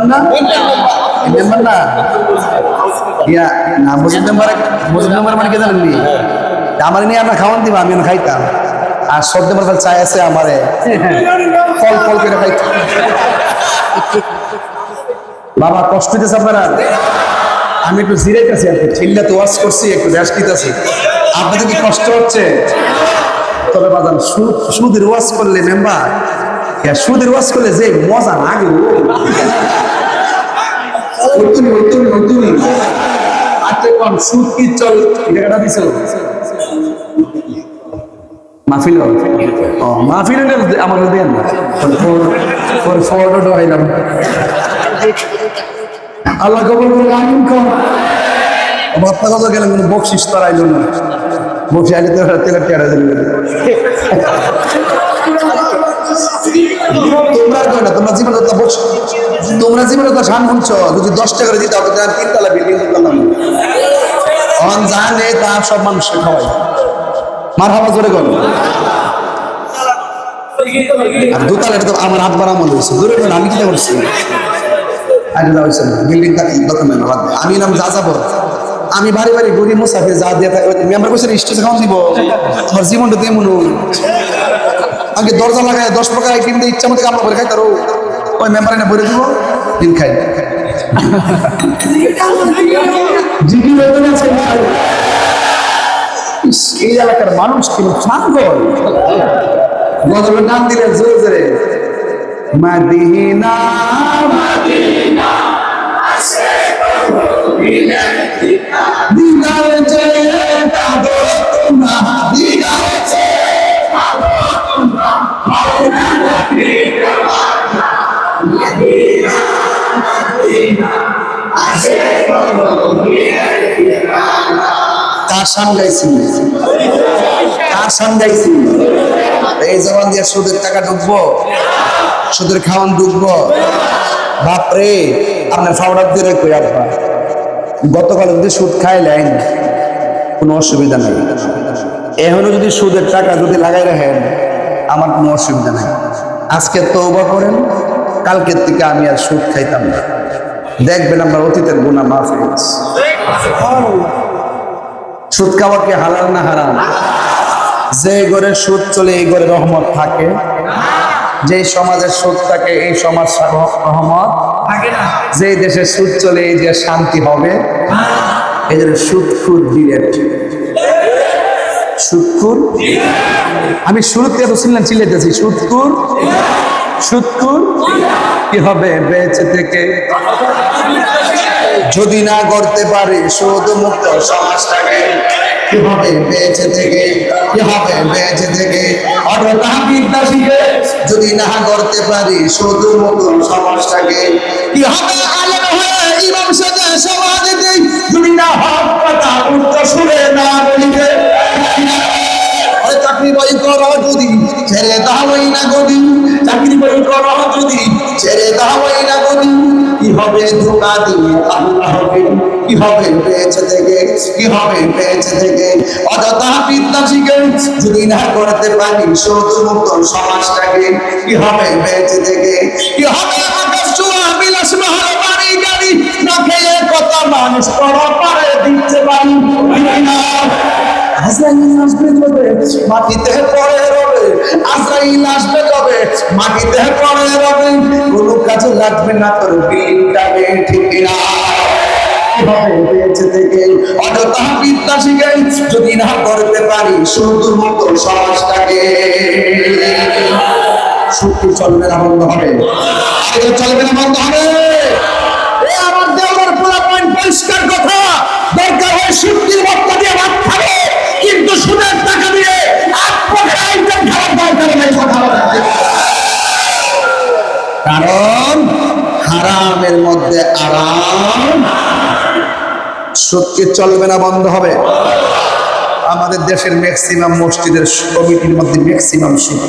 member না member না ইয়া না মসজিদ মেম্বার মানে কি জানেন নি আমার নিয়ে আমরা খাওয়ান দিব আমি খাইতাম আর সব মেম্বার ফল চাই আছে আমারে ফল ফল করে খাইতাম বাবা কষ্ট হইতেছে আপনারা আমি একটু জিরাইতেছি আর কি চিল্লা তো ওয়াজ করছি একটু রেস্ট নিতেছি আপনাদের কি কষ্ট হচ্ছে তবে বাজান সুদের ওয়াজ করলে মেম্বার সুদের ওয়াজ করলে যে মজা লাগে নতুন আচ্ছা কোন সুদ কি চল টাকাটা দিছিল মাহফিল ও মাহফিল আমার দেন না ফরওয়ার্ড হইলাম আল্লাহ কবুল করুন আমিন কোন বাপ্পা কথা গেলাম কোনো বকশিস তার আইলো না বকশিস আইলে তো তেলের টেরা দিল তোমরা জীবনে তো তোমরা জীবনে তো শান শুনছ যদি 10 টাকা করে দিতে হবে তাহলে 3 তলা বিল্ডিং করলাম অন জানে তা সব মানুষ খাওয়াই মারহাবা জোরে কর আর দোতলা এটা তো আমার হাত বাড়া মনে হয়েছে জোরে কর আমি কি করছি আরে না হইছে না বিল্ডিং থাকি দোকান না লাগবে আমি নাম যা যাব আমি বাড়ি বাড়ি গরিব মুসাফির যা দিয়ে থাকে মেম্বার কইছে স্টেজে খাওয়ান দিব আমার জীবনটা তেমন আগে দরজা লাগায় 10 প্রকার আইটেম দিয়ে ইচ্ছা মতো কামড় করে খাই তারও ওই মেম্বার এনে বলে দিব দিন খাই জিডি বেতন আছে এই এলাকার মানুষ কিন্তু ছাগল গজলের নাম দিলে জোরে জোরে মদিনা মদিনা আসে মদিনা দিদার যে তাদো তুমা দিদার যে তাদো তুমা মাওলানা মদিনা মদিনা আসে মদিনা কার শান গাইছি এই জবান দিয়ে সুদের টাকা ঢুকবো সুদের খাওয়ান ঢুকবো বাপরে আপনার ফাউডার দিয়ে কই আব্বা গতকাল যদি সুদ খাইলেন কোনো অসুবিধা নেই এখনো যদি সুদের টাকা যদি লাগাই রাখেন আমার কোনো অসুবিধা নেই আজকে তওবা করেন কালকের থেকে আমি আর সুদ খাইতাম না দেখবেন আমার অতীতের গুনাহ মাফ হয়ে গেছে সুদ খাওয়া কি হালাল না হারাম যে ঘরে সুদ চলে এই ঘরে রহমত থাকে যে সমাজের সুদ থাকে এই সমাজ রহমত থাকে না যে দেশে সুদ চলে এই দেশে শান্তি হবে এই জন্য সুদখুর ডিরেক্ট সুদখুর আমি শুরুতে এত শুনলেন চিল্লাইতেছি সুদখুর কি হবে বেঁচে থেকে যদি না করতে পারি সুদ মুক্ত সমাজটাকে কি হবে বেঁচে থেকে যদি না করতে পারি সুদ মুক্ত সমাজটাকে কি হবে আলেম হয়ে ইমাম সাথে সমাজে যদি না হক কথা উচ্চ সুরে না বলিবে চাকরি বই করো যদি ছেড়ে দাওই না গদি চাকরি বই করো যদি ছেড়ে দাওই না গদি কি হবে ধোঁকা দিয়ে আল্লাহ হবে কি হবে বেঁচে থেকে অযথা বিদ্যা শিখে যদি না করতে পারি সুদ মুক্ত সমাজটাকে কি হবে বেঁচে থেকে কি হবে আকাশ ছোঁয়া বিলাস মহল বাড়ি গাড়ি না খেয়ে কত মানুষ পড়া পারে দিচ্ছে বাড়ি আজরাইল আসবে কবে মাটিতে পড়ে রবে আজরাইল আসবে কবে মাটিতে পড়ে রবে কোনো কাজে লাগবে না তোর বিল্ডিংটাকে ঠিক না কিভাবে বেঁচে থেকে অযথা বিদ্যা শিখে যদি না করতে পারি শুধুমাত্র সমাজটাকে সুখী চলবে না বন্ধ হবে আমার দেওয়ার পুরো পয়েন্ট পরিষ্কার কথা দরকার হয় সুক্তির মক্কা দিয়ে ভাত খাবে কিন্তু সুদের টাকা দিয়ে আইটেম খাওয়ার দরকার নেই কথা কারণ হারামের মধ্যে আরাম সুদকে চলবে না বন্ধ হবে আমাদের দেশের ম্যাক্সিমাম মসজিদের কমিটির মধ্যে ম্যাক্সিমাম সুদ